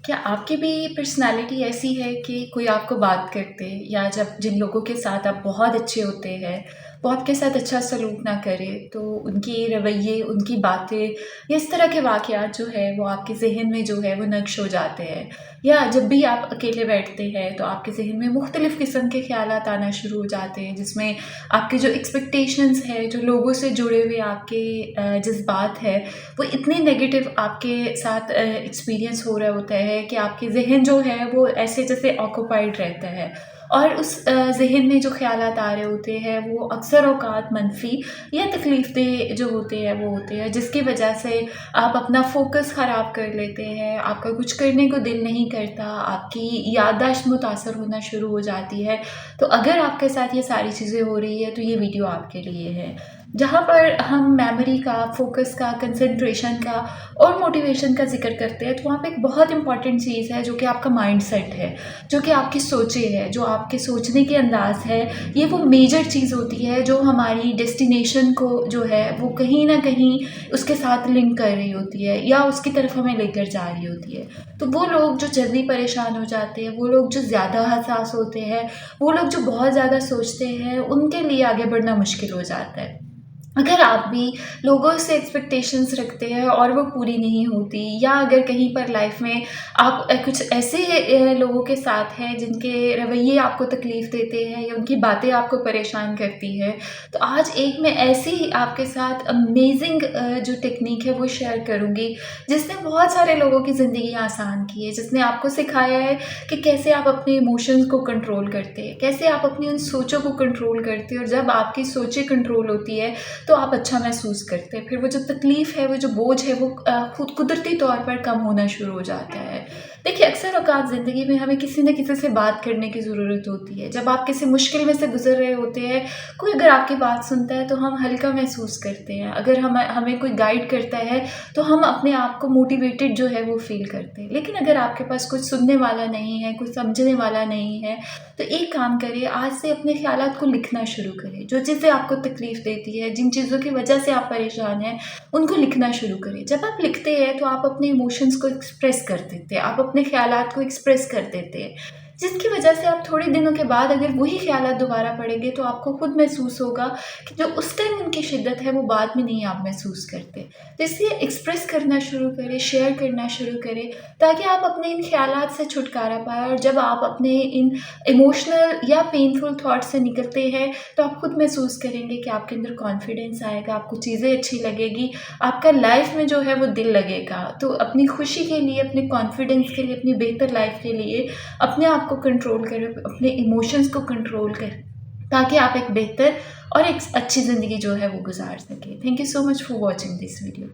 क्या आपकी भी पर्सनैलिटी ऐसी है कि कोई आपको बात करते या जब जिन लोगों के साथ आप बहुत अच्छे होते हैं, वो आपके साथ अच्छा सलूक ना करें, तो उनके रवैये, उनकी बातें या इस तरह के वाक़यात जो है वो आपके ज़हन में जो है वो नक्श हो जाते हैं? या जब भी आप अकेले बैठते हैं तो आपके ज़हन में मुख्तलिफ़ किस्म के ख़यालात आना शुरू हो जाते हैं, जिसमें आपके जो एक्सपेक्टेशंस है, जो लोगों से जुड़े हुए आपके जज़्बात है, वो इतने नेगेटिव आपके साथ एक्सपीरियंस हो रहा होता है कि आपके ज़हन जो है वो ऐसे जैसे ऑक्यूपाइड रहता है और उस ज़हन में जो ख़यालात आ रहे होते हैं वो अक्सर औक़ात मनफ़ी या तकलीफ़ देह जो होते हैं वो होते हैं, जिसकी वजह से आप अपना फ़ोकस ख़राब कर लेते हैं, आपका कुछ करने को दिल नहीं करता, आपकी याददाश्त मुतासर होना शुरू हो जाती है। तो अगर आपके साथ ये सारी चीज़ें हो रही है तो ये वीडियो आपके लिए है। जहाँ पर हम मेमोरी का, फ़ोकस का, कंसंट्रेशन का और मोटिवेशन का ज़िक्र करते हैं, तो वहाँ पे एक बहुत इम्पॉर्टेंट चीज़ है जो कि आपका माइंडसेट है, जो कि आपकी सोचें है, जो आपके सोचने के अंदाज़ है। ये वो मेजर चीज़ होती है जो हमारी डेस्टिनेशन को जो है वो कहीं न कहीं उसके साथ लिंक कर रही होती है या उसकी तरफ हमें लेकर जा रही होती है। तो वो लोग जो जल्दी परेशान हो जाते हैं, वो लोग जो ज़्यादा हसास होते हैं, वो लोग जो बहुत ज़्यादा सोचते हैं, उनके लिए आगे बढ़ना मुश्किल हो जाता है। अगर आप भी लोगों से एक्सपेक्टेशंस रखते हैं और वो पूरी नहीं होती, या अगर कहीं पर लाइफ में आप कुछ ऐसे लोगों के साथ हैं जिनके रवैये आपको तकलीफ़ देते हैं या उनकी बातें आपको परेशान करती है, तो आज एक मैं ऐसी ही आपके साथ अमेजिंग जो टेक्निक है वो शेयर करूँगी, जिसने बहुत सारे लोगों की ज़िंदगी आसान की है, जिसने आपको सिखाया है कि कैसे आप अपने इमोशंस को कंट्रोल करते हैं, कैसे आप अपनी उन सोचों को कंट्रोल करते हैं, और जब आपकी सोचें कंट्रोल होती है तो आप अच्छा महसूस करते हैं। फिर वो जो तकलीफ़ है, वो जो बोझ है, वो खुद कुदरती तौर पर कम होना शुरू हो जाता है। देखिए, अक्सर औक़ात ज़िंदगी में हमें किसी न किसी से बात करने की ज़रूरत होती है। जब आप किसी मुश्किल में से गुज़र रहे होते हैं, कोई अगर आपकी बात सुनता है तो हम हल्का महसूस करते हैं। अगर हमें कोई गाइड करता है तो हम अपने आप को मोटिवेटेड जो है वो फ़ील करते हैं। लेकिन अगर आपके पास कोई सुनने वाला नहीं है, कोई समझने वाला नहीं है, तो एक काम करिए, आज से अपने ख़यालात को लिखना शुरू करें। जो चीज़ें आपको तकलीफ़ देती है, जिन चीज़ों की वजह से आप परेशान हैं, उनको लिखना शुरू करें। जब आप लिखते हैं तो आप अपने इमोशंस को एक्सप्रेस कर देते हैं, आप अपने ख़यालात को एक्सप्रेस कर देते हैं, जिसकी वजह से आप थोड़े दिनों के बाद अगर वही ख़यालात दोबारा पढ़ेंगे तो आपको खुद महसूस होगा कि जो उस टाइम उनकी शिद्दत है वो बाद में नहीं आप महसूस करते। तो इसलिए एक्सप्रेस करना शुरू करें, शेयर करना शुरू करें, ताकि आप अपने इन ख़यालात से छुटकारा पाएँ। और जब आप अपने इन इमोशनल या पेनफुल थॉट से निकलते हैं तो आप खुद महसूस करेंगे कि आपके अंदर कॉन्फिडेंस आएगा, आपको चीज़ें अच्छी लगेगी, आपका लाइफ में जो है वो दिल लगेगा। तो अपनी खुशी के लिए, अपने कॉन्फिडेंस के लिए, अपनी बेहतर लाइफ के लिए अपने आप को कंट्रोल करें, अपने इमोशंस को कंट्रोल करें, ताकि आप एक बेहतर और एक अच्छी ज़िंदगी जो है वो गुजार सकें। Thank you so much for watching this video.